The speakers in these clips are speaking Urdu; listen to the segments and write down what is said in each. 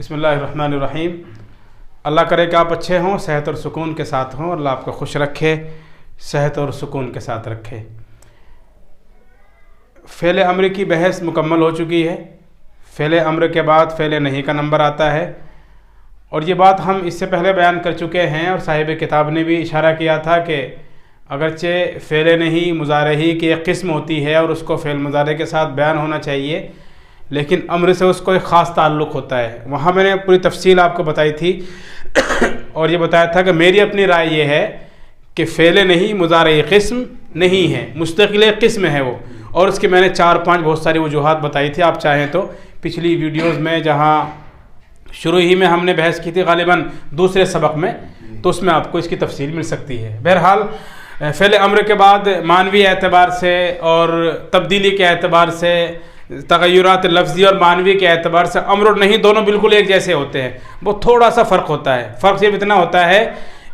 بسم اللہ الرحمن الرحیم۔ اللہ کرے کہ آپ اچھے ہوں، صحت اور سکون کے ساتھ ہوں، اللہ آپ کو خوش رکھے، صحت اور سکون کے ساتھ رکھے۔ فعل امر کی بحث مکمل ہو چکی ہے۔ فعل امر کے بعد فعل نہیں کا نمبر آتا ہے، اور یہ بات ہم اس سے پہلے بیان کر چکے ہیں، اور صاحب کتاب نے بھی اشارہ کیا تھا کہ اگرچہ فعل نہیں مضارعی کی ایک قسم ہوتی ہے اور اس کو فعل مضارع کے ساتھ بیان ہونا چاہیے، لیکن امر سے اس کو ایک خاص تعلق ہوتا ہے۔ وہاں میں نے پوری تفصیل آپ کو بتائی تھی اور یہ بتایا تھا کہ میری اپنی رائے یہ ہے کہ فعل نہیں مضارعی قسم نہیں ہے، مستقل قسم ہے وہ، اور اس کی میں نے 4-5 بہت ساری وجوہات بتائی تھی۔ آپ چاہیں تو پچھلی ویڈیوز میں جہاں شروع ہی میں ہم نے بحث کی تھی، غالباً دوسرے سبق میں، تو اس میں آپ کو اس کی تفصیل مل سکتی ہے۔ بہرحال فعل امر کے بعد معنوی اعتبار سے اور تبدیلی کے اعتبار سے، تغیرات لفظی اور معنوی کے اعتبار سے امر اور نہیں دونوں بالکل ایک جیسے ہوتے ہیں، وہ تھوڑا سا فرق ہوتا ہے۔ فرق صرف اتنا ہوتا ہے،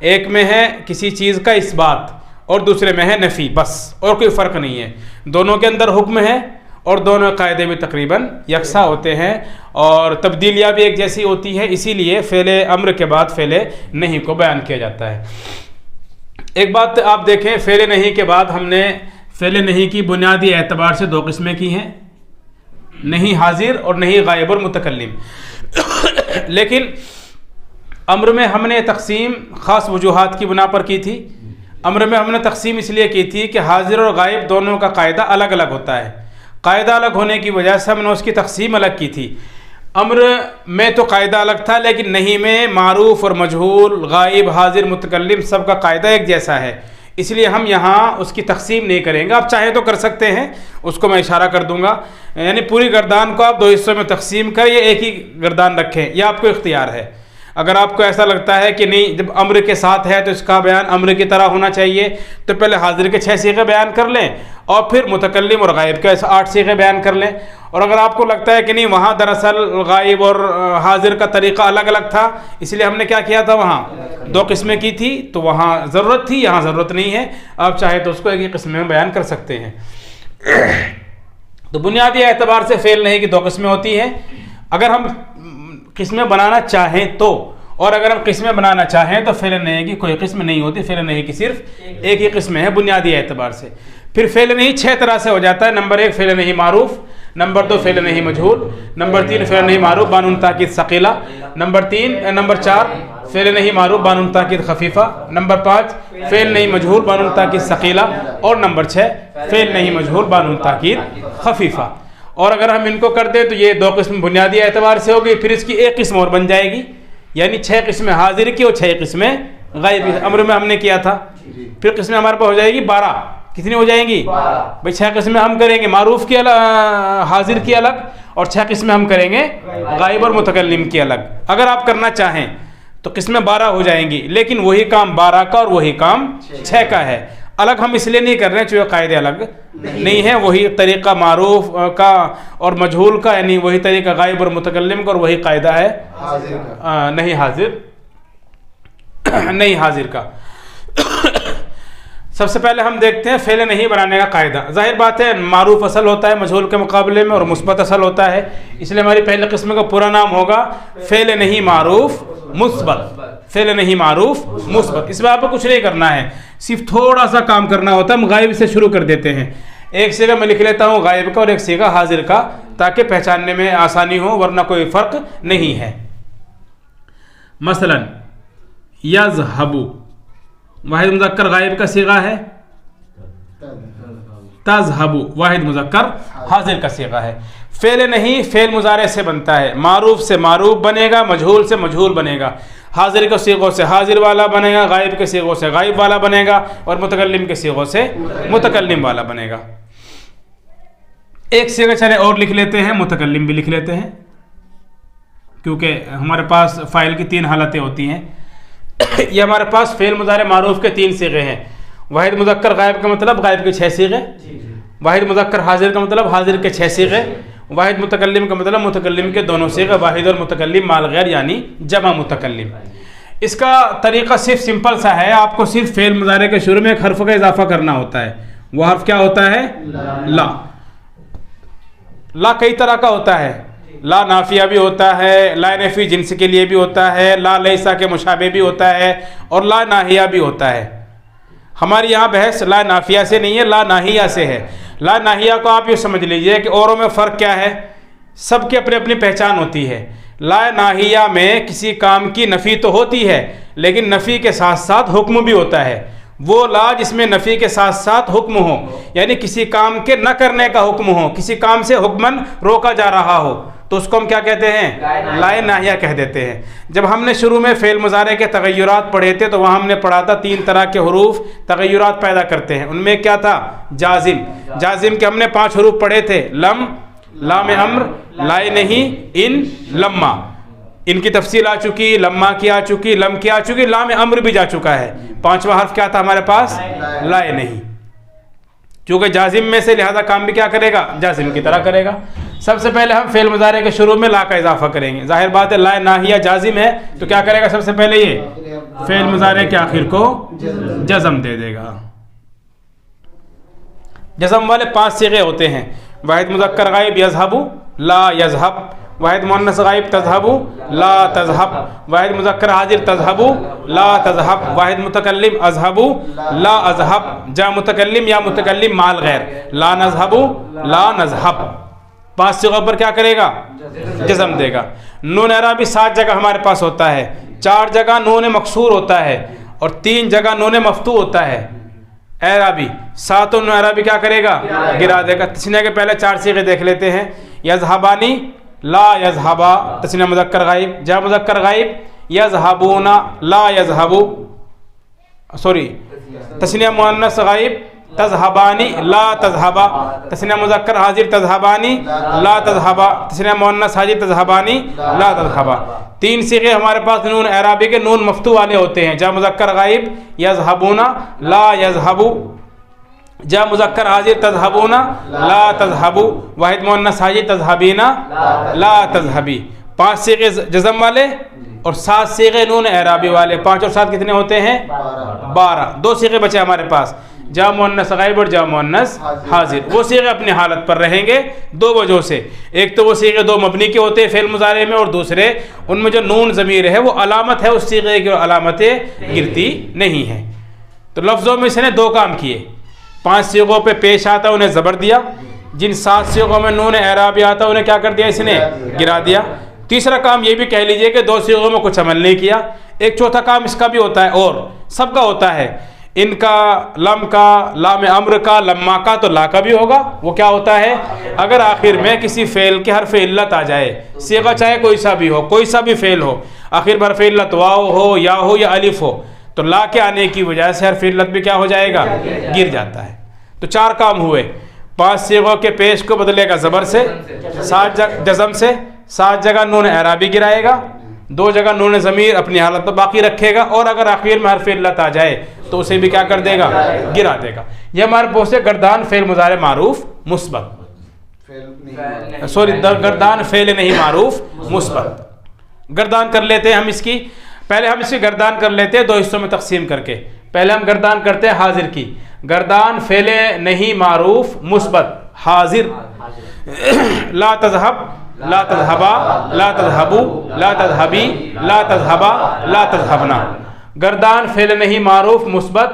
ایک میں ہے کسی چیز کا اثبات اور دوسرے میں ہے نفی، بس، اور کوئی فرق نہیں ہے۔ دونوں کے اندر حکم ہے اور دونوں قاعدے بھی تقریباً یکساں ہوتے ہیں، اور تبدیلیاں بھی ایک جیسی ہوتی ہیں، اسی لیے فعل امر کے بعد فعل نہیں کو بیان کیا جاتا ہے۔ ایک بات آپ دیکھیں، فعل نہیں کے بعد ہم نے فعل نہیں کی بنیادی اعتبار سے 2 قسمیں کی ہیں، نہیں حاضر اور نہیں غائب اور متکلم۔ لیکن امر میں ہم نے تقسیم خاص وجوہات کی بنا پر کی تھی۔ امر میں ہم نے تقسیم اس لیے کی تھی کہ حاضر اور غائب دونوں کا قاعدہ الگ الگ ہوتا ہے۔ قاعدہ الگ ہونے کی وجہ سے ہم نے اس کی تقسیم الگ کی تھی۔ امر میں تو قاعدہ الگ تھا، لیکن نہیں میں معروف اور مجہول، غائب، حاضر، متکلم سب کا قاعدہ ایک جیسا ہے، اس لیے ہم یہاں اس کی تقسیم نہیں کریں گے۔ آپ چاہیں تو کر سکتے ہیں، اس کو میں اشارہ کر دوں گا، یعنی پوری گردان کو آپ 2 حصوں میں تقسیم کریں یا ایک ہی گردان رکھیں، یہ آپ کو اختیار ہے۔ اگر آپ کو ایسا لگتا ہے کہ نہیں، جب امر کے ساتھ ہے تو اس کا بیان امر کی طرح ہونا چاہیے، تو پہلے حاضر کے 6 صیغے بیان کر لیں اور پھر متکلم اور غائب کے 8 صیغے بیان کر لیں۔ اور اگر آپ کو لگتا ہے کہ نہیں، وہاں دراصل غائب اور حاضر کا طریقہ الگ الگ تھا، اس لیے ہم نے کیا کیا تھا، وہاں 2 قسمیں کی تھی، تو وہاں ضرورت تھی، یہاں ضرورت نہیں ہے۔ آپ چاہے تو اس کو ایک ہی قسم میں بیان کر سکتے ہیں۔ تو بنیادی اعتبار سے فعل نہیں کی 2 قسمیں ہوتی ہیں۔ اگر ہم قسمیں بنانا چاہیں تو، اور اگر ہم قسمیں بنانا چاہیں تو فعل نہیں کی کوئی قسم نہیں ہوتی، فعل نہیں کی صرف ایک ہی قسم ہے بنیادی اعتبار سے۔ پھر فعل نہیں 6 طرح سے ہو جاتا ہے۔ نمبر 1 فعل نہیں معروف، نمبر 2 فعل نہیں مجہول، نمبر 3 فعل نہیں معروف بانون تاکید ثقیلہ، نمبر 4 فعل نہیں معروف بانون تاکید خفیفہ، نمبر 5 فعل نہیں مجہول بانون تاکید ثقیلہ، اور نمبر 6 فعل نہیں مجہول بانون تاکید خفیفہ۔ اور اگر ہم ان کو کر دیں تو یہ 2 قسم بنیادی اعتبار سے ہوگی، پھر اس کی ایک قسم اور بن جائے گی، یعنی 6 قسمیں حاضر کی اور 6 قسمیں غائب کی۔ امر میں ہم نے کیا تھا، پھر قسمیں ہمارے پاس ہو جائے گی 12۔ کتنی ہو جائیں گی؟ بھائی 6 قسمیں ہم کریں گے معروف کی الگ، حاضر کی الگ، اور 6 قسمیں ہم کریں گے غائب اور متکلم کی الگ۔ اگر آپ کرنا چاہیں تو قسمیں 12 ہو جائیں گی، لیکن وہی کام 12 کا اور وہی کام 6 کا ہے۔ الگ ہم اس لیے نہیں کر رہے ہیں چونکہ قاعدے الگ نہیں ہیں، وہی طریقہ معروف کا اور مجہول کا، یعنی وہی طریقہ غائب اور متکلم کا، اور وہی قاعدہ ہے نہیں حاضر کا۔ سب سے پہلے ہم دیکھتے ہیں فعل نہیں بنانے کا قاعدہ۔ ظاہر بات ہے معروف اصل ہوتا ہے مجہول کے مقابلے میں، اور مثبت اصل ہوتا ہے، اس لیے ہماری پہلے قسم کا پورا نام ہوگا فعل نہیں معروف مثبت۔ فعل نہیں معروف مثبت، اس میں آپ کو کچھ نہیں کرنا ہے، صرف تھوڑا سا کام کرنا ہوتا ہے۔ ہم غائب سے شروع کر دیتے ہیں، ایک صیغہ میں لکھ لیتا ہوں غائب کا اور ایک صیغہ حاضر کا، تاکہ پہچاننے میں آسانی ہو، ورنہ کوئی فرق نہیں ہے۔ مثلا یذهب، واحد مذکر غائب کا صیغہ ہے، تذهب واحد مذکر حاضر کا صیغہ ہے۔ فعل نہیں فعل مضارع سے بنتا ہے، معروف سے معروف بنے گا، مجہول سے مجہول بنے گا، حاضر کے صیغوں سے حاضر والا بنے گا، غائب کے صیغوں سے غائب والا بنے گا، اور متکلم کے صیغوں سے متکلم والا بنے گا۔ ایک صیغہ چلے اور لکھ لیتے ہیں، متکلم بھی لکھ لیتے ہیں، کیونکہ ہمارے پاس فاعل کی 3 حالتیں ہوتی ہیں۔ یہ ہمارے پاس فعل مضارع معروف کے 3 صیغے ہیں، واحد مذکر غائب کا مطلب غائب کے 6 صیغے، واحد مذکر حاضر کا مطلب حاضر کے 6 صیغے، واحد متکلم کا مطلب متکلم کے دونوں صیغے، واحد اور متکلم مال غیر یعنی جمع متکلم۔ اس کا طریقہ صرف سمپل سا ہے، آپ کو صرف فعل مضارع کے شروع میں ایک حرف کا اضافہ کرنا ہوتا ہے، وہ حرف کیا ہوتا ہے؟ لا۔ لا کئی طرح کا ہوتا ہے، لا نافیہ بھی ہوتا ہے، لا نفی جنس کے لیے بھی ہوتا ہے، لا لیسا کے مشابہ بھی ہوتا ہے، اور لا ناہیہ بھی ہوتا ہے۔ ہماری یہاں بحث لا نافیہ سے نہیں ہے، لا ناہیہ سے ہے۔ لا ناہیہ کو آپ یہ سمجھ لیجئے کہ اوروں میں فرق کیا ہے، سب کی اپنی اپنی پہچان ہوتی ہے۔ لا ناہیہ میں کسی کام کی نفی تو ہوتی ہے، لیکن نفی کے ساتھ ساتھ حکم بھی ہوتا ہے۔ وہ لا جس میں نفی کے ساتھ ساتھ حکم ہو، یعنی کسی کام کے نہ کرنے کا حکم ہو، کسی کام سے حکمن روکا جا رہا ہو، تو اس کو ہم کیا کہتے ہیں؟ لا ناہیہ کہہ دیتے ہیں۔ جب ہم نے شروع میں فعل مضارع کے تغیرات پڑھے تھے تو وہاں ہم نے پڑھا تھا 3 طرح کے حروف تغیرات پیدا کرتے ہیں۔ ان میں کیا تھا؟ جازم۔ جازم کے ہم نے 5 حروف پڑھے تھے، لم، لام امر، لائے نہیں، ان، لما۔ ان کی تفصیل آ چکی، لما کی آ چکی، لم کی آ چکی، لام امر بھی جا چکا ہے۔ 5واں حرف کیا تھا ہمارے پاس؟ لائے نہیں۔ چونکہ جازم میں سے، لہذا کام بھی کیا کرے گا؟ جازم کی طرح کرے گا۔ سب سے پہلے ہم فعل مضارع کے شروع میں لا کا اضافہ کریں گے۔ ظاہر بات ہے لا ناہیہ جازم ہے تو کیا کرے گا؟ سب سے پہلے یہ فعل مضارع کے آخر کو جزم دے دے گا۔ جزم والے 5 صیغے ہوتے ہیں۔ واحد مذکر غائب یذهب، لا یذهب۔ واحد مؤنث غائب تذهب، لا تذهب۔ واحد مذکر حاضر تذهب، لا تذهب۔ واحد متکلم اذهب، لا اذهب۔ جا متکلم یا متکلم مال غیر، لا نذهب، لا نذهب۔ 5 صیغوں پر کیا کرے گا؟ جزم دے گا۔ نون اعرابی 7 جگہ ہمارے پاس ہوتا ہے، 4 جگہ نون مکسور ہوتا ہے اور 3 جگہ نون مفتوح ہوتا ہے۔ اعرابی 7 نون اعرابی کیا کرے گا؟ گرا دے گا۔ تثنیہ کے پہلے 4 صیغے دیکھ لیتے ہیں۔ یذهبانی، لا یذهبا، تثنیہ مذکر غائب۔ جا مذکر غائب یذهبون، لا یذهب، سوری تثنیہ مؤنث غائب تذهبانی، لا تذهبا۔ تثنیہ مذکر حاضر تذهبانی، لا تذهبا۔ تثنیہ مؤنث حاضر تذهبانی، لا تذهبا۔ 3 صیغے ہمارے پاس نون اعرابی کے نون مفتوح والے ہوتے ہیں۔ جا مذکر غائب یذهبون، لا یذهب۔ جا مذکر حاضر تذهبون، لا تذهب۔ واحد مؤنث حاضر تذهبین، لا تذهبی۔ 5 صیغے جزم والے اور 7 صیغے نون اعرابی والے۔ 5 اور 7 کتنے ہوتے ہیں؟ 12۔ 2 صیغے بچے ہمارے پاس، جا مؤنث غائب اور جا مؤنث حاضر۔ وہ صیغے اپنی حالت پر رہیں گے 2 وجہوں سے۔ ایک تو وہ صیغے 2 مبنی کے ہوتے ہیں فعل مضارع میں، اور دوسرے ان میں جو نون ضمیر ہے وہ علامت ہے اس صیغے کی، علامتیں گرتی نہیں ہیں۔ تو لفظوں میں اس نے 2 کام کیے۔ 5 صیغوں پہ پیش آتا انہیں زبر دیا، جن 7 صیغوں میں نون اعرابی آتا انہیں کیا کر دیا؟ اس نے گرا دیا۔ تیسرا کام یہ بھی کہہ لیجئے کہ 2 صیغوں میں کچھ عمل نہیں کیا۔ ایک چوتھا کام اس کا بھی ہوتا ہے، اور سب کا ہوتا ہے، ان کا، لم کا، لام امر کا، لما کا، تو لا کا بھی ہوگا۔ وہ کیا ہوتا ہے؟ اگر آخر میں کسی فعل کے حرف علت آ جائے، صیغہ چاہے کوئی سا بھی ہو، کوئی سا بھی فعل ہو، آخر میں حرف علت واو ہو، یا ہو، یا الف ہو، تو لا کے آنے کی وجہ سے حرف علت بھی کیا ہو جائے گا؟ گر جاتا ہے۔ تو 4 کام ہوئے۔ 5 صیغوں کے پیش کو بدلے گا زبر سے، 7 جزم سے، 7 جگہ نون اعرابی گرائے گا، 2 جگہ نون ضمیر اپنی حالت پر باقی رکھے گا، اور اگر آخر میں حرف علت آ جائے تو اسے بھی کیا کر دے گا؟ گرا دے گا۔ یہ ہمارے پاس ہے گردان فعل مضارع معروف مثبت، سوری گردان فعل نہیں معروف مثبت۔ گردان کر لیتے ہیں ہم اس کی، پہلے ہم اس کی گردان کر لیتے ہیں 2 حصوں میں تقسیم کر کے۔ پہلے ہم گردان کرتے ہیں حاضر کی۔ گردان فعل نہیں معروف مثبت حاضر، لا تذهب، لا تذهبا، لا تذهبوا، لا تذهبی، لا تذهبا، لا تذهبنا۔ گردان فعل نہیں معروف مثبت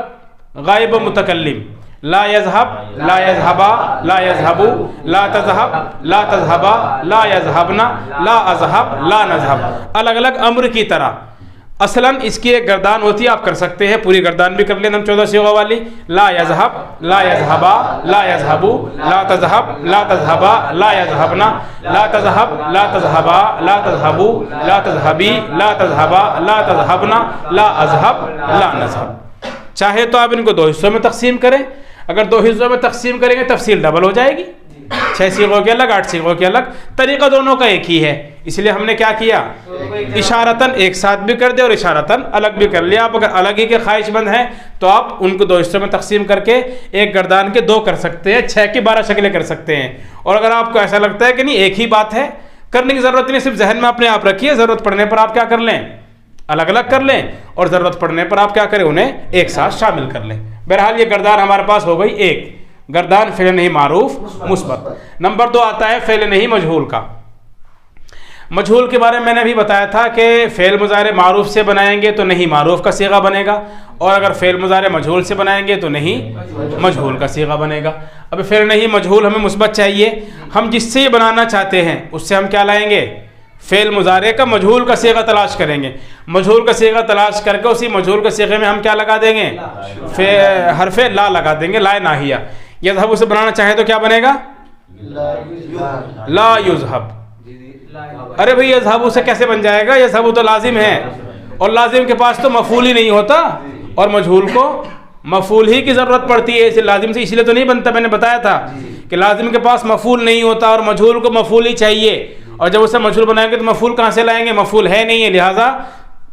غائب و متکلم، لا یذهب، لا یذهبا، لا یذهبوا، لا تذهب، لا تذهبا، لا یذهبنا، لا اذهب، لا نذهب۔ الگ الگ امر کی طرح اصلاً اس کی ایک گردان ہوتی ہے، آپ کر سکتے ہیں، پوری گردان بھی کر لیں ہم 14 صیغوں والی۔ لا یذهب، لا یذهبا، لا یذهبوا، لا تذهب، لا تذهبا، لا یذهبنا، لا تذهب، لا تذهبا، لا تذهبوا، لا تذهبی، لا تذهبا، لا تذهبنا، لا اذهب، لا نذهب۔ چاہے تو آپ ان کو 2 حصوں میں تقسیم کریں، اگر 2 حصوں میں تقسیم کریں گے تفصیل ڈبل ہو جائے گی، 6 صیغوں کے الگ، 8 صیغوں کے الگ، طریقہ دونوں کا ایک ہی ہے۔ اس لیے ہم نے کیا کیا؟ اشارتاً ایک ساتھ بھی کر دے اور اشارتاً الگ بھی کر لیا۔ آپ اگر الگ ہی کے خواہش مند ہیں تو آپ ان کو 2 حصوں میں تقسیم کر کے ایک گردان کے 2 کر سکتے ہیں، 6 کی 12 شکلیں کر سکتے ہیں۔ اور اگر آپ کو ایسا لگتا ہے کہ نہیں ایک ہی بات ہے، کرنے کی ضرورت نہیں، صرف ذہن میں اپنے آپ رکھیے، ضرورت پڑنے پر آپ کیا کر لیں؟ الگ الگ کر لیں، اور ضرورت پڑنے پر آپ کیا کریں؟ انہیں ایک ساتھ شامل کر لیں۔ بہرحال یہ گردان ہمارے پاس ہو گئی ایک، گردان فعل نہیں معروف مثبت۔ نمبر 2 آتا ہے فعل نہیں مجہول کا۔ مجہول کے بارے میں میں نے ابھی بتایا تھا کہ فعل مضارع معروف سے بنائیں گے تو نہیں معروف کا صیغہ بنے گا، اور اگر فعل مضارع مجہول سے بنائیں گے تو نہیں مجہول کا صیغہ بنے گا۔ اب فعل نہیں مجہول ہمیں مثبت چاہیے، ہم جس سے یہ بنانا چاہتے ہیں اس سے ہم کیا لائیں گے؟ فعل مضارع کا مجہول کا صیغہ تلاش کریں گے، مجہول کا صیغہ تلاش کر کے اسی مجہول کے صیغے میں ہم کیا لگا دیں گے؟ حرف لا لگا دیں گے، لا ناہیہ۔ یذہب اسے بنانا چاہیں تو کیا بنے گا؟ لا یذہب۔ ارے بھئی یذہب سے کیسے بن جائے گا؟ یذہب تو لازم ہے، اور لازم کے پاس تو مفعول ہی نہیں ہوتا، اور مجہول کو مفعول ہی کی ضرورت پڑتی ہے، اس لازم سے اس لیے تو نہیں بنتا۔ میں نے بتایا تھا کہ لازم کے پاس مفعول نہیں ہوتا اور مجہول کو مفعول ہی چاہیے، اور جب اسے مجہول بنائیں گے تو مفعول کہاں سے لائیں گے؟ مفعول ہے نہیں ہے، لہٰذا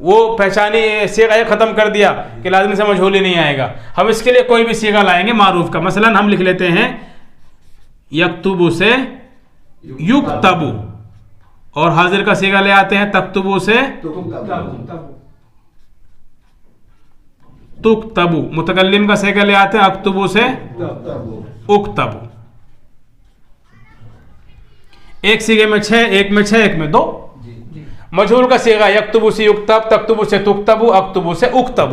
وہ پہچانی صیغہ ختم کر دیا کہ لازم سے مجہول ہی نہیں آئے گا۔ ہم اس کے لیے کوئی بھی صیغہ لائیں گے معروف کا، مثلا ہم لکھ لیتے ہیں یکتب سے یکتب، اور حاضر کا صیغہ لے آتے ہیں تکتب سے تکتب، متکلم کا صیغہ لے آتے ہیں اکتب سے اکتب۔ ایک صیغے میں 6، ایک میں 6، ایک میں 2۔ مجہول کا صیغہ یکتب سے یکتب، تکتب سے تکتب، اکتب سے اکتب۔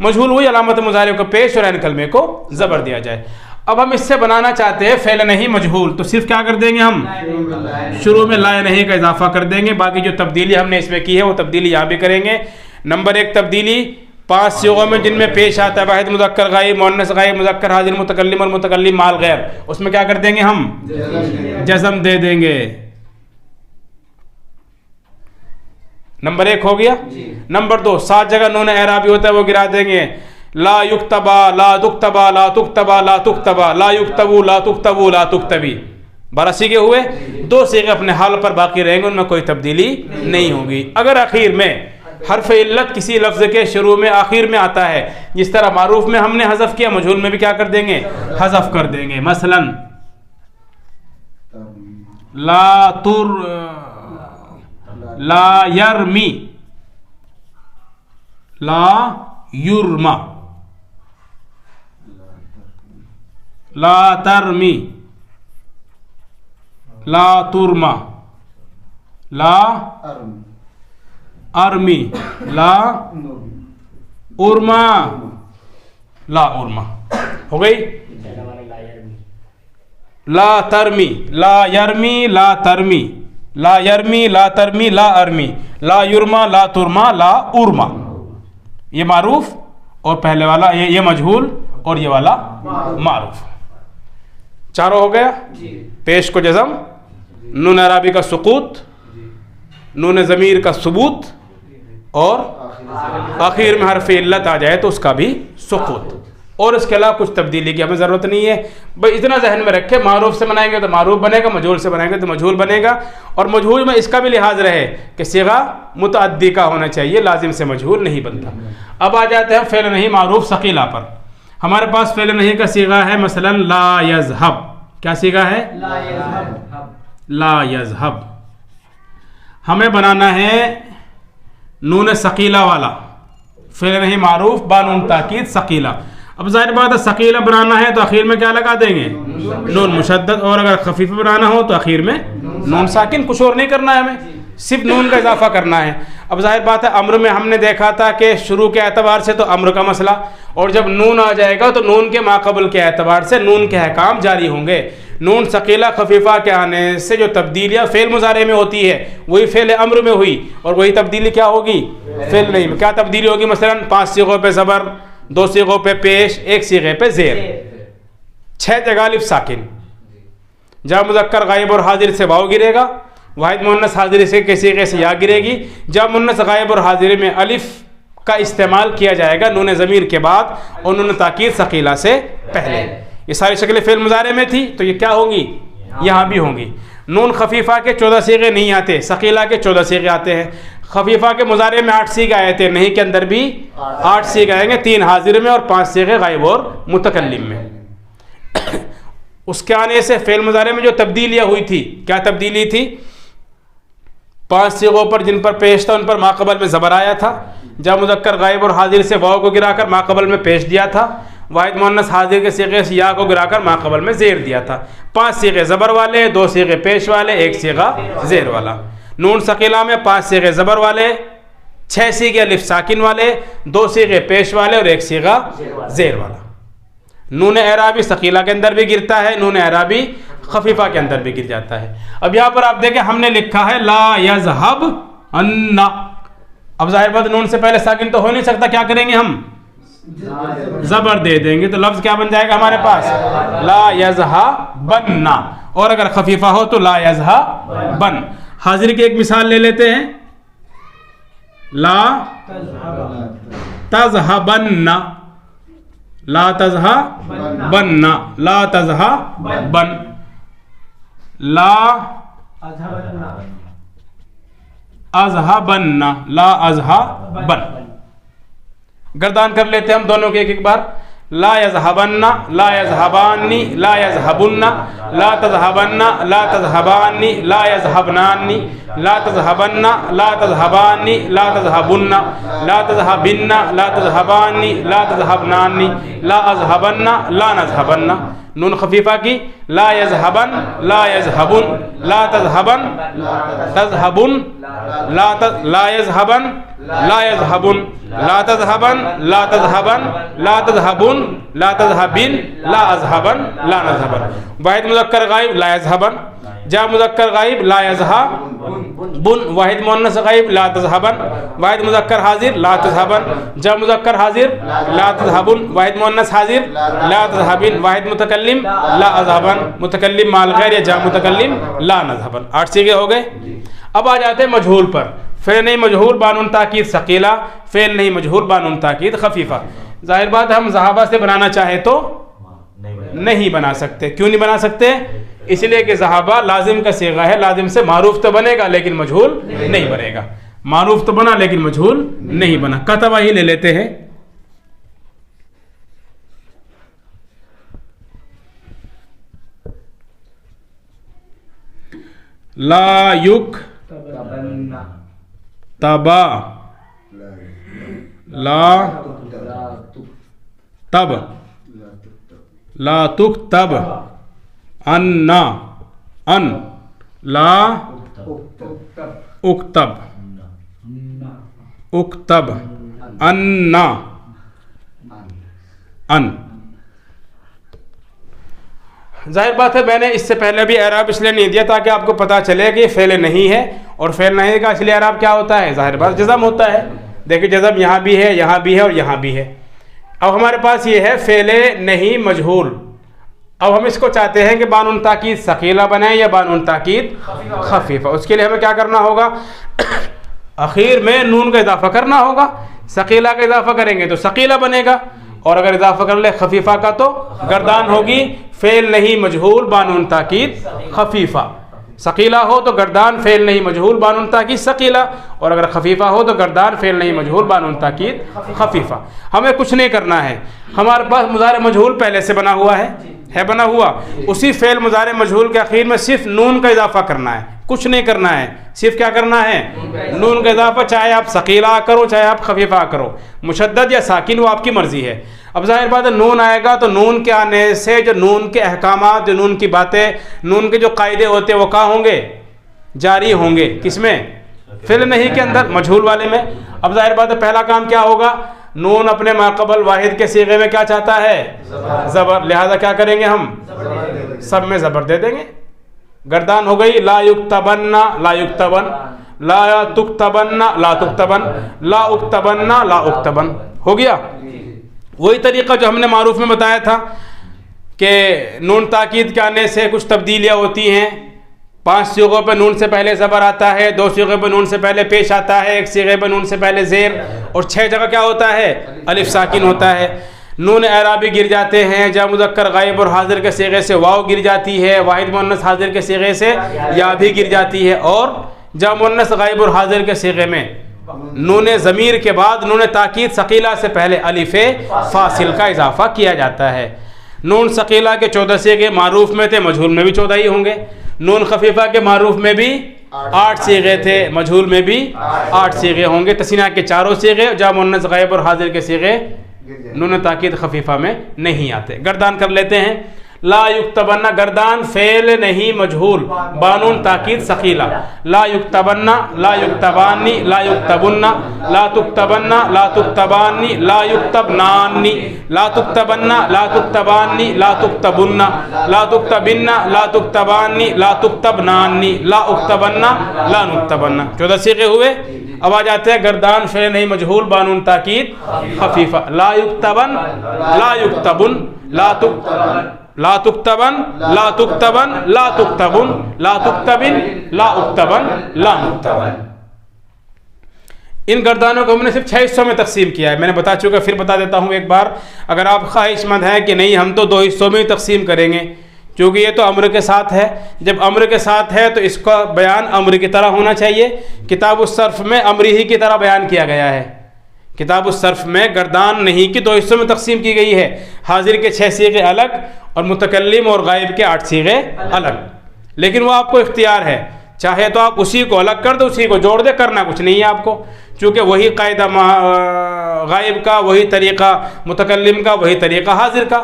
مجہول ہوئی علامت مضارع کو پیش اور عین کلمے کو زبر دیا جائے۔ اب ہم اس سے بنانا چاہتے ہیں فعل نہیں مجہول، تو صرف کیا کر دیں گے؟ ہم شروع میں لا نہیں کا اضافہ کر دیں گے۔ باقی جو تبدیلی ہم نے اس میں کی ہے وہ تبدیلی یہاں بھی کریں گے۔ نمبر 1 تبدیلی 5 صیغوں میں جن میں پیش آتا ہے واحد مذکر غائب، مؤنث غائب، مذکر حاضر، متکلم اور متکلم مال غیر، اس میں کیا کر دیں گے؟ ہم جزم دے دیں گے۔ نمبر 1 ہو گیا۔ نمبر 2 7 جگہ نون اعرابی ہوتا ہے وہ گرا دیں گے۔ لا یکتبا، لا تکتبا، لا تکتبا، لا تکتبا، لا یکتبو، لا تکتبو، لا تکتبی۔ 12 صیغے ہوئے، 2 صیغے اپنے حال پر باقی رہیں گے، ان میں کوئی تبدیلی نہیں ہوگی۔ اگر آخر میں حرف علت کسی لفظ کے شروع میں آخر میں آتا ہے، جس طرح معروف میں ہم نے حذف کیا، مجہول میں بھی کیا کر دیں گے؟ حذف کر دیں گے۔ مثلا لا یرمی، لا یرما، لا ترمی، لا ترما، لا ارمی، لا ارما، لا ارما۔ ہو گئی؟ لا ترمی، لا یرمی، لا ترمی، لا یرمی، لا ترمی، لا ارمی، لا یرما، لا ترما، لا ارما۔ یہ معروف، اور پہلے والا یہ مجہول، اور یہ والا معروف۔ چاروں ہو گیا۔ پیش کو جزم، نون اعرابی کا سقوط، نون ضمیر کا ثبوت، اور آخر میں حرف علت آ جائے تو اس کا بھی سقوط، اور اس کے علاوہ کچھ تبدیلی کی ہمیں ضرورت نہیں ہے۔ بھائی اتنا ذہن میں رکھے، معروف سے بنائیں گے تو معروف بنے گا، مجہول سے بنائیں گے تو مجہول بنے گا، اور مجہول میں اس کا بھی لحاظ رہے کہ صیغہ متعدی کا ہونا چاہیے، لازم سے مجہول نہیں بنتا۔ اب آ جاتے ہیں فعل نہیں معروف ثقیلہ پر۔ ہمارے پاس فعل نہیں کا صیغہ ہے مثلا لا یذہب۔ کیا صیغہ ہے؟ لا یذہب۔ ہمیں بنانا ہے نون ثقیلہ والا فعل نہیں معروف با نون تاکید ثقیلہ۔ اب ظاہر بات ہے ثقیلہ بنانا ہے تو اخیر میں کیا لگا دیں گے؟ نون مشدد، اور اگر خفیفہ بنانا ہو تو اخیر میں نون ساکن۔ کچھ اور نہیں کرنا ہے ہمیں، صرف نون کا اضافہ کرنا ہے۔ اب ظاہر بات ہے امر میں ہم نے دیکھا تھا کہ شروع کے اعتبار سے تو امر کا مسئلہ، اور جب نون آ جائے گا تو نون کے ماقبل کے اعتبار سے نون کے احکام جاری ہوں گے۔ نون ثقیلہ خفیفہ کے آنے سے جو تبدیلیاں فعل مضارع میں ہوتی ہے وہی فعل امر میں ہوئی، اور وہی تبدیلی کیا ہوگی؟ فعل نہیں میں۔ کیا تبدیلی ہوگی؟ مثلا 5 صیغوں پہ زبر، 2 صیغوں پہ پیش، 1 صیغے پہ زیر، 6 جگہ الف ساکن۔ جب مذکر غائب اور حاضر سے واو گرے گا، واحد مؤنث حاضر سے کے صیغے سے یا گرے گی۔ جب مؤنث غائب اور حاضر میں الف کا استعمال کیا جائے گا نون ضمیر کے بعد اور نون تاکید ثقیلہ سے پہلے۔ یہ ساری شکلیں فعل مضارع میں تھی تو یہ کیا ہوگی؟ یہاں بھی ہوں گی۔ نون خفیفہ کے 14 صیغے نہیں آتے، ثقیلہ کے 14 صیغے آتے ہیں۔ خفیفہ کے مضارع میں 8 صیغے آئے تھے، نہیں کے اندر بھی 8 صیغے آئیں گے، 3 حاضر میں اور 5 صیغے غائب اور متکلم میں۔ اس کے آنے سے فعل مضارع میں جو تبدیلیاں ہوئی تھی، کیا تبدیلی تھی؟ 5 صیغوں پر جن پر پیش تھا ان پر ماقبل میں زبر آیا تھا۔ جب مذکر غائب اور حاضر سے واو کو گرا کر ماقبل میں پیش دیا تھا۔ واحد مؤنث حاضر کے صیغے سے یا کو گرا کر ماقبل میں زیر دیا تھا۔ 5 صیغے زبر والے، 2 صیغے پیش والے، 1 صیغہ زیر والا۔ نون ثقیلہ میں 5 صیغے زبر والے، 6 صیغے الف ساکن والے، 2 صیغے پیش والے اور 1 صیغہ زیر والا۔ نون اعرابی ثقیلہ کے اندر بھی گرتا ہے، نون اعرابی خفیفہ کے اندر بھی گر جاتا ہے۔ اب یہاں پر آپ دیکھیں ہم نے لکھا ہے لا یذہب ان، اب ظاہر بات نون سے پہلے ساکن تو ہو نہیں سکتا، کیا کریں گے ہم؟ زبر دے دیں گے، تو لفظ کیا بن جائے گا ہمارے پاس؟ لا یذہبن، اور اگر خفیفہ ہو تو لا یذہبن۔ حاضر کی ایک مثال لے لیتے ہیں، لا تذہبن، لا تذہبن، لا تذہبن، لا اذہبن، لا اذہبن۔ گردان کر لیتے ہیں ہم دونوں کے ایک بار، لا یذہبن، لا یذہبانی، لا یذہبن، لا تذہبن، لا تذہبانی، لا یذہبنانی، لا تذہبن، لا تذہبانی، لا تذہبن، لا تذہبن، لا تذہبانی، لا تذہبنانی، لا اذہبن، لا نذہبن۔ نون خفیفہ کی لا یذہبن، لا یذہبن، لا تذہبن، تذہبن، لا یذہبن، لا یذہبن، لا تذہبن، لا تذہبن، لا تذہبن، لا تذہبن، لا اذہبن، لا نذہبن۔ واحد مذکر غائب لا یذہبن، جا مذکر غائب لا یذہبن، واحد مؤنث غائب لا تذہبن، واحد مذکر حاضر لا تذہبن، جا مذکر حاضر لا تذہبن، واحد مؤنث حاضر لا تذہبن، واحد متکلم لا اذہبن، متکلم مال غیر یا جا متکلم لا نذہبن۔ 8 صیغے ہو گئے۔ اب آ جاتے ہیں مجہول پر، فعل نہیں مجہول بانون تاکید ثقیلہ، فعل نہیں مجہول بانون تاکید خفیفہ۔ ظاہر بات ہم ذہابہ سے بنانا چاہے تو نہیں بنا سکتے۔ کیوں نہیں بنا سکتے؟ اس لیے کہ ذہابہ لازم کا صیغہ ہے، لازم سے معروف تو بنے گا لیکن مجہول نہیں بنے گا۔ معروف تو بنا لیکن مجہول نہیں بنا۔ کتبہ ہی لے لیتے ہیں، لا یک تبا، لا تب، لا تکتب، ان، ان، لا اکتب، اکتب، ان، ان۔ ظاہر بات ہے میں نے اس سے پہلے بھی اعراب اس لیے نہیں دیا تاکہ آپ کو پتہ چلے کہ یہ فعل نہیں ہے، اور فعل نہیں کا اس لیے اعراب کیا ہوتا ہے؟ ظاہر بات جزم ہوتا ہے۔ دیکھیں جزم یہاں بھی ہے، یہاں بھی ہے اور یہاں بھی ہے۔ اب ہمارے پاس یہ ہے فعل نہیں مجہول، اب ہم اس کو چاہتے ہیں کہ بانون تاکید ثقیلہ بنائیں یا بانون تاکید خفیفہ۔ اس کے لیے ہمیں کیا کرنا ہوگا؟ اخیر میں نون کا اضافہ کرنا ہوگا۔ ثقیلہ کا اضافہ کریں گے تو ثقیلہ بنے گا، اور اگر اضافہ کر لے خفیفہ کا تو گردان ہوگی فعل نہیں مجہول بانون تاکید خفیفہ۔ ثقیلہ ہو تو گردان فعل نہیں مجہول بانون تاکید ثقیلہ، اور اگر خفیفہ ہو تو گردان فعل نہیں مجہول بانون تاکید خفیفہ۔ ہمیں کچھ نہیں کرنا ہے، ہمارے پاس مضارع مجہول پہلے سے بنا ہوا ہے بنا ہوا، اسی فعل مضارع مجہول کے اخیر میں صرف نون کا اضافہ کرنا ہے، کچھ نہیں کرنا ہے، صرف کیا کرنا ہے؟ نون کا اضافہ، چاہے آپ ثقیلہ کرو چاہے آپ خفیفہ کرو، مشدد یا ساکن وہ آپ کی مرضی ہے۔ اب ظاہر بات ہے نون آئے گا تو نون کے آنے سے جو نون کے احکامات، جو نون کی باتیں، نون کے جو قاعدے ہوتے ہیں وہ کہاں ہوں گے؟ جاری ہوں گے۔ کس میں؟ فعل نہیں کے اندر، مجہول والے میں۔ اب ظاہر بات ہے پہلا کام کیا ہوگا؟ نون اپنے ماقبل واحد کے صیغے میں کیا چاہتا ہے؟ زبر، لہذا کیا کریں گے ہم؟ سب میں زبر دے دیں گے۔ گردان ہو گئی لا یکتبن، لا یکتبن، لا تکتبن، لا تکتبن، لا اکتبن، لا اکتبن، ہو گیا۔ وہی طریقہ جو ہم نے معروف میں بتایا تھا کہ نون تاکید کے آنے سے کچھ تبدیلیاں ہوتی ہیں۔ 5 صیغوں پہ نون سے پہلے زبر آتا ہے، 2 صیغوں پہ نون سے پہلے پیش آتا ہے، 1 صیغے پہ نون سے پہلے زیر، اور 6 جگہ کیا ہوتا ہے؟ الف ساکن ہوتا ہے۔ نون اعرابی گر جاتے ہیں، جا مذکر غائب اور حاضر کے صیغے سے واو گر جاتی ہے، واحد مؤنث حاضر کے صیغے سے یا بھی گر جاتی ہے، اور جا مؤنث غائب اور حاضر کے صیغے میں نون ضمیر کے بعد نون تاکید ثقیلہ سے پہلے الف فاصل کا اضافہ کیا جاتا ہے۔ نون ثقیلہ کے 14 صیغے معروف میں تھے، مجہول میں بھی 14 ہی ہوں گے۔ نون خفیفہ کے معروف میں بھی 8 صیغے تھے، مجہول میں بھی 8 صیغے ہوں گے۔ تثنیہ کے 4 صیغے، جا مؤنث غائب اور حاضر کے صیغے نون تاکید خفیفہ میں نہیں آتے۔ گردان کر لیتے ہیں، لا یکتبن گردان فعل نہیں مجہول بانون تاکید ثقیلہ لا یکتبن لا یکتبانی لا یکتبن لا تکتبن لا تکتبانی لا یکتبنانی لا تکتبن لا تکتبانی لا تکتبن لا تکتبن لا تکتبانی لا تکتبنانی لا اکتبن لا نکتبن 14 صیغے ہوئے. اب آ جاتے ہیں گردان فعل نہیں مجہول بانون تاکید خفیفہ لا یکتبن لا یکتبن لا تکتبن لا تکتبن لا تکتبن لا تکتبن لا اکتبن لا نکتبن. ان گردانوں کو ہم نے صرف 6 حصوں میں تقسیم کیا ہے. میں نے بتا چکا, پھر بتا دیتا ہوں ایک بار. اگر آپ خواہش مند ہیں کہ نہیں ہم تو 2 حصوں میں ہی تقسیم کریں گے, کیونکہ یہ تو امر کے ساتھ ہے. جب امر کے ساتھ ہے تو اس کا بیان امر کی طرح ہونا چاہیے. کتاب الصرف میں امری ہی کی طرح بیان کیا گیا ہے. کتاب الصرف میں گردان نہیں کی 2 حصوں میں تقسیم کی گئی ہے. حاضر کے 6 صیغے الگ اور متکلم اور غائب کے 8 صیغے الگ. لیکن وہ آپ کو اختیار ہے, چاہے تو آپ اسی کو الگ کر دو, اسی کو جوڑ دے, کرنا کچھ نہیں ہے آپ کو, چونکہ وہی قاعدہ غائب کا, وہی طریقہ متکلم کا, وہی طریقہ حاضر کا.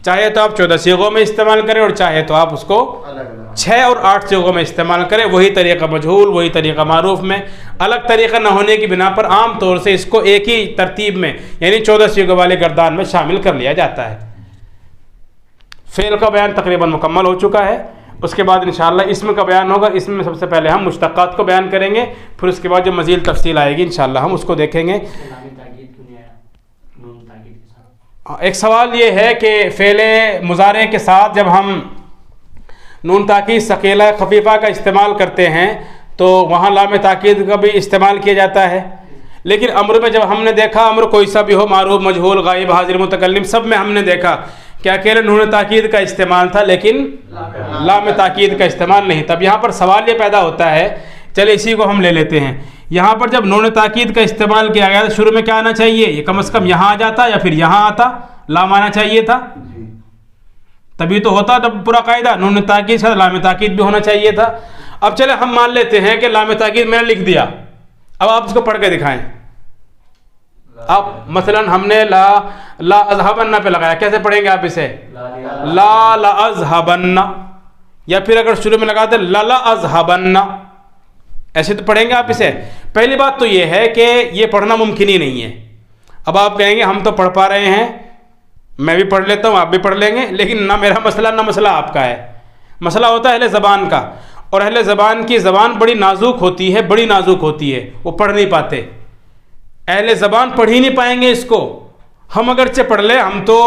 چاہے تو آپ 14 صیغوں میں استعمال کریں اور چاہے تو آپ اس کو 6 اور 8 صیغوں میں استعمال کریں. وہی طریقہ مجہول, وہی طریقہ معروف میں. الگ طریقہ نہ ہونے کی بنا پر عام طور سے اس کو ایک ہی ترتیب میں یعنی 14 صیغوں والے گردان میں شامل کر لیا جاتا ہے. فعل کا بیان تقریباً مکمل ہو چکا ہے. اس کے بعد انشاءاللہ اسم کا بیان ہوگا. اسم میں سب سے پہلے ہم مشتقات کو بیان کریں گے, پھر اس کے بعد جو مزید تفصیل آئے گی انشاءاللہ ہم اس کو دیکھیں گے. ایک سوال یہ ہے کہ فعل مضارع کے ساتھ جب ہم نون تاکید ثقیلہ خفیفہ کا استعمال کرتے ہیں تو وہاں لام تاکید کا بھی استعمال کیا جاتا ہے. لیکن امر میں جب ہم نے دیکھا, امر کوئی سا بھی ہو, معروف مجہول غائب حاضر متکلم, سب میں ہم نے دیکھا کہ اکیلے نون تاکید کا استعمال تھا لیکن لام تاکید کا استعمال نہیں. تب یہاں پر سوال یہ پیدا ہوتا ہے, چلے اسی کو ہم لے لیتے ہیں. یہاں پر جب نون تاکید کا استعمال کیا گیا تو شروع میں کیا آنا چاہیے؟ یہ کم از کم یہاں آ جاتا یا پھر یہاں آتا, لام آنا چاہیے تھا, تبھی تو ہوتا. تب پورا قاعدہ نون تاکید سے لام تاکید بھی ہونا چاہیے تھا. اب چلے ہم مان لیتے ہیں کہ لام تاکید میں نے لکھ دیا, اب آپ اس کو پڑھ کے دکھائیں. اب مثلا ہم نے لا اذهبن پہ لگایا, کیسے پڑھیں گے آپ اسے؟ لا اذهبن, یا پھر اگر شروع میں لگاتے لا اذهبن, ایسے تو پڑھیں گے آپ اسے. پہلی بات تو یہ ہے کہ یہ پڑھنا ممکن ہی نہیں ہے. اب آپ کہیں گے ہم تو پڑھ پا رہے ہیں, میں بھی پڑھ لیتا ہوں, آپ بھی پڑھ لیں گے, لیکن نہ میرا مسئلہ نہ مسئلہ آپ کا ہے. مسئلہ ہوتا ہے اہل زبان کا, اور اہل زبان کی زبان بڑی نازک ہوتی ہے, بڑی نازک ہوتی ہے, وہ پڑھ نہیں پاتے. اہل زبان پڑھ ہی نہیں پائیں گے اس کو. ہم اگرچہ پڑھ لیں, ہم تو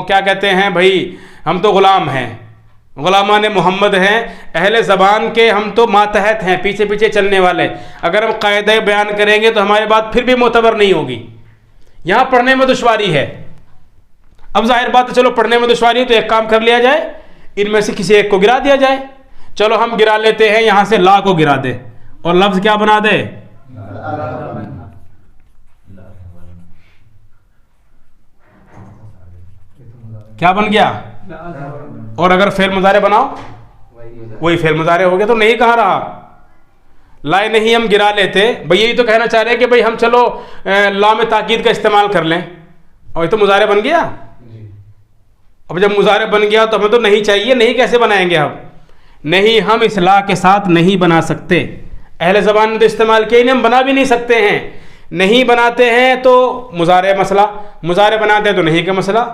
کیا کہتے ہیں بھائی, ہم تو غلام ہیں, غلامان محمد ہیں, اہل زبان کے ہم تو ماتحت ہیں, پیچھے پیچھے چلنے والے. اگر ہم قاعدہ بیان کریں گے تو ہماری بات پھر بھی معتبر نہیں ہوگی. یہاں پڑھنے میں دشواری ہے. اب ظاہر بات ہے, چلو پڑھنے میں دشواری ہے تو ایک کام کر لیا جائے, ان میں سے کسی ایک کو گرا دیا جائے. چلو ہم گرا لیتے ہیں, یہاں سے لا کو گرا دے اور لفظ کیا بنا دے؟ کیا بن گیا؟ اور اگر فعل مضارع بناؤ وہی فعل مضارع ہو گیا. تو نہیں کہاں رہا, لائے نہیں ہم گرا لیتے. بھئی یہی تو کہنا چاہ رہے ہیں کہ بھئی ہم چلو لام تاکید کا استعمال کر لیں, اور یہ تو مضارع بن گیا. اب جب مضارع بن گیا تو ہمیں تو نہیں چاہیے. نہیں کیسے بنائیں گے ہم؟ نہیں, ہم اس لا کے ساتھ نہیں بنا سکتے. اہل زبان نے تو استعمال کیا ہی نہیں, ہم بنا بھی نہیں سکتے ہیں. نہیں بناتے ہیں تو مضارع مسئلہ, مضارع بناتے ہیں تو نہیں کا مسئلہ.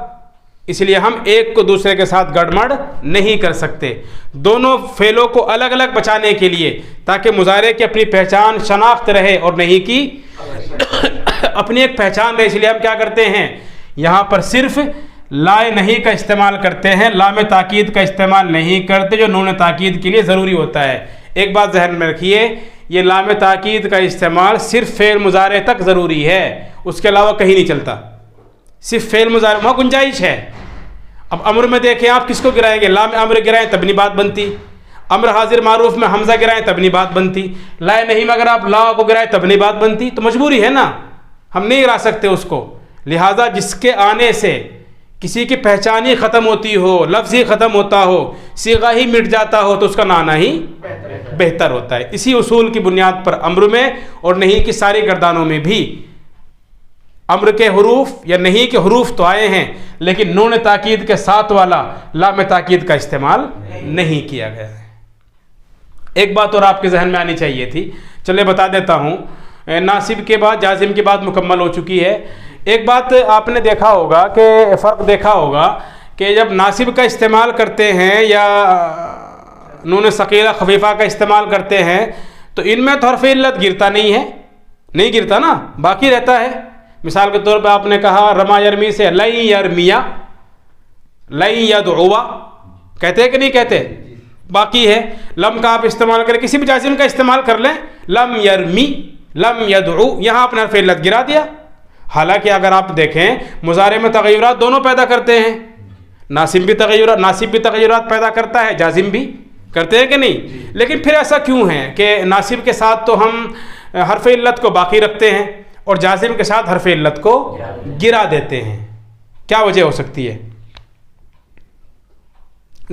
اس لیے ہم ایک کو دوسرے کے ساتھ گڑمڑ نہیں کر سکتے. دونوں فعلوں کو الگ الگ بچانے کے لیے, تاکہ مضارع کی اپنی پہچان شناخت رہے اور نہیں کی اپنی ایک پہچان رہے. اس لیے ہم کیا کرتے ہیں, یہاں پر صرف لائے نہیں کا استعمال کرتے ہیں, لام تاکید کا استعمال نہیں کرتے, جو نون تاکید کے لیے ضروری ہوتا ہے. ایک بات ذہن میں رکھیے, یہ لام تاکید کا استعمال صرف فعل مضارع تک ضروری ہے, اس کے علاوہ کہیں نہیں چلتا. صرف فعل مضارع وہاں گنجائش ہے. اب امر میں دیکھیں آپ کس کو گرائیں گے؟ لام امر گرائیں تب نہیں بات بنتی. امر حاضر معروف میں حمزہ گرائیں تب نہیں بات بنتی. لائے نہیں میں اگر آپ لا کو گرائیں تب نہیں بات بنتی. تو مجبوری ہے نا, ہم نہیں گرا سکتے اس کو. لہٰذا جس کے آنے سے کسی کی پہچان ہی ختم ہوتی ہو, لفظ ہی ختم ہوتا ہو, صیغہ ہی مٹ جاتا ہو, تو اس کا نہ آنا ہی بہتر ہوتا ہے. اسی اصول کی بنیاد پر امر میں اور نہیں کی ساری گردانوں میں بھی امر کے حروف یا نہیں کے حروف تو آئے ہیں، لیکن نون تاکید کے ساتھ والا لام تاکید کا استعمال نہیں کیا گیا ہے۔ ایک بات اور آپ کے ذہن میں آنی چاہیے تھی، چلے بتا دیتا ہوں۔ ناصب کے بعد جازم کی بات مکمل ہو چکی ہے۔ ایک بات آپ نے دیکھا ہوگا کہ فرق دیکھا ہوگا کہ جب ناصب کا استعمال کرتے ہیں یا نون ثقیلہ خفیفہ کا استعمال کرتے ہیں تو ان میں تو حرف علت گرتا نہیں ہے، نہیں گرتا نا، باقی رہتا ہے۔ مثال کے طور پہ آپ نے کہا رما یرمی سے لن یرمیا، لن یدعوا، کہتے ہیں کہ نہیں کہتے؟ باقی ہے۔ لم کا آپ استعمال کریں، کسی بھی جازم کا استعمال کر لیں، لم یرمی، لم یدعو، یہاں آپ نے حرف علت گرا دیا۔ حالانکہ اگر آپ دیکھیں مضارع میں تغیرات دونوں پیدا کرتے ہیں، ناصب بھی تغیرات پیدا کرتا ہے، جازم بھی کرتے ہیں کہ نہیں؟ لیکن پھر ایسا کیوں ہے کہ ناصب کے ساتھ تو ہم حرف علت کو باقی رکھتے ہیں اور جازم کے ساتھ حرف علت کو گرا دیتے ہیں؟ کیا وجہ ہو سکتی ہے؟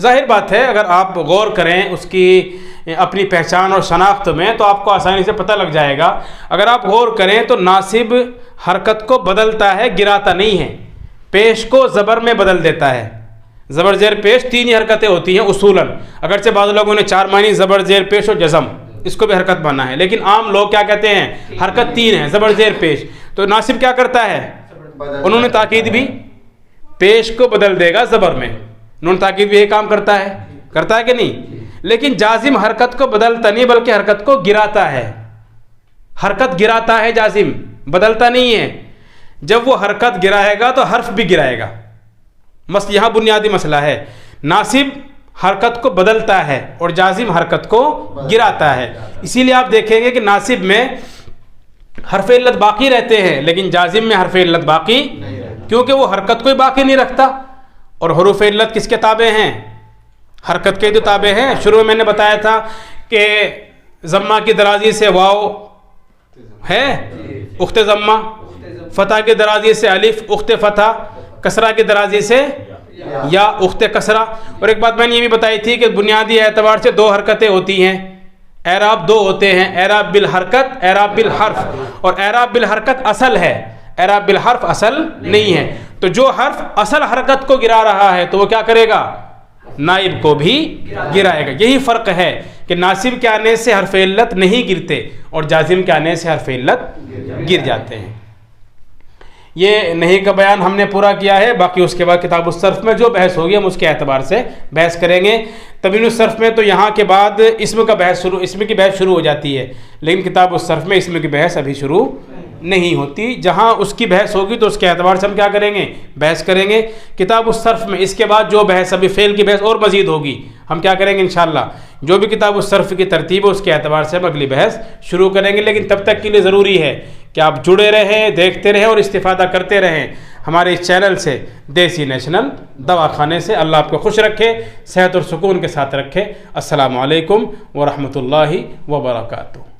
ظاہر بات ہے اگر آپ غور کریں اس کی اپنی پہچان اور شناخت میں تو آپ کو آسانی سے پتہ لگ جائے گا۔ اگر آپ غور کریں تو ناصب حرکت کو بدلتا ہے، گراتا نہیں ہے، پیش کو زبر میں بدل دیتا ہے۔ زبر زیر پیش 3 ہی حرکتیں ہوتی ہیں اصولاً، اگرچہ بعض لوگوں نے 4 معنی زبر زیر پیش اور جزم اس کو بھی حرکت مانا ہے، لیکن عام لوگ کیا کہتے ہیں؟ حرکت 3 ہے، زبر زیر پیش۔ تو ناصب کیا کرتا ہے؟ انہوں نے تاکید بھی پیش کو بدل دے گا زبر میں، نون تاکید بھی یہ کام کرتا ہے کہ نہیں؟ لیکن جازم حرکت کو بدلتا نہیں بلکہ حرکت کو گراتا ہے، حرکت گراتا ہے، جازم بدلتا نہیں ہے۔ جب وہ حرکت گرائے گا تو حرف بھی گرائے گا۔ یہاں بنیادی مسئلہ ہے، ناصب حرکت کو بدلتا ہے اور جازم حرکت کو گراتا ہے۔ اسی لیے آپ دیکھیں گے کہ ناصب میں حرف علت باقی رہتے ہیں لیکن جازم میں حرف علت باقی، کیونکہ وہ حرکت کو ہی باقی نہیں رکھتا۔ اور حروف علت کس کے تابع ہیں؟ حرکت کے جو تابع ہیں۔ شروع میں میں نے بتایا تھا کہ ضمہ کی درازی سے واو ہے اخت ضمہ، فتح کی درازی سے الف اخت فتح، کسرہ کی درازی سے یا اخت کسرہ۔ اور ایک بات میں نے یہ بھی بتائی تھی کہ بنیادی اعتبار سے 2 حرکتیں ہوتی ہیں، اعراب 2 ہوتے ہیں، اعراب بالحرکت، اعراب بالحرف۔ اور اعراب بالحرکت اصل ہے، اعراب بالحرف اصل نہیں ہے۔ تو جو حرف اصل حرکت کو گرا رہا ہے تو وہ کیا کرے گا؟ نائب کو بھی گرائے گا۔ یہی فرق ہے کہ ناصب کے آنے سے حرف علت نہیں گرتے اور جازم کے آنے سے حرف علت گر جاتے ہیں۔ یہ نہیں کا بیان ہم نے پورا کیا ہے، باقی اس کے بعد کتاب الصرف میں جو بحث ہوگی ہم اس کے اعتبار سے بحث کریں گے۔ تبیین الصرف میں تو یہاں کے بعد اسم کی بحث شروع ہو جاتی ہے، لیکن کتاب الصرف میں اسم کی بحث ابھی شروع نہیں ہوتی۔ جہاں اس کی بحث ہوگی تو اس کے اعتبار سے ہم کیا کریں گے؟ بحث کریں گے۔ کتاب الصرف میں اس کے بعد جو بحث ابھی فعل کی بحث اور مزید ہوگی، ہم کیا کریں گے؟ انشاءاللہ جو بھی کتاب الصرف کی ترتیب ہے اس کے اعتبار سے ہم اگلی بحث شروع کریں گے۔ لیکن تب تک کے لیے ضروری ہے کہ آپ جڑے رہیں، دیکھتے رہیں اور استفادہ کرتے رہیں ہمارے اس چینل سے، دیسی نیشنل دواخانے سے۔ اللہ آپ کو خوش رکھے، صحت اور سکون کے ساتھ رکھے۔ السلام علیکم ورحمۃ اللہ وبرکاتہ۔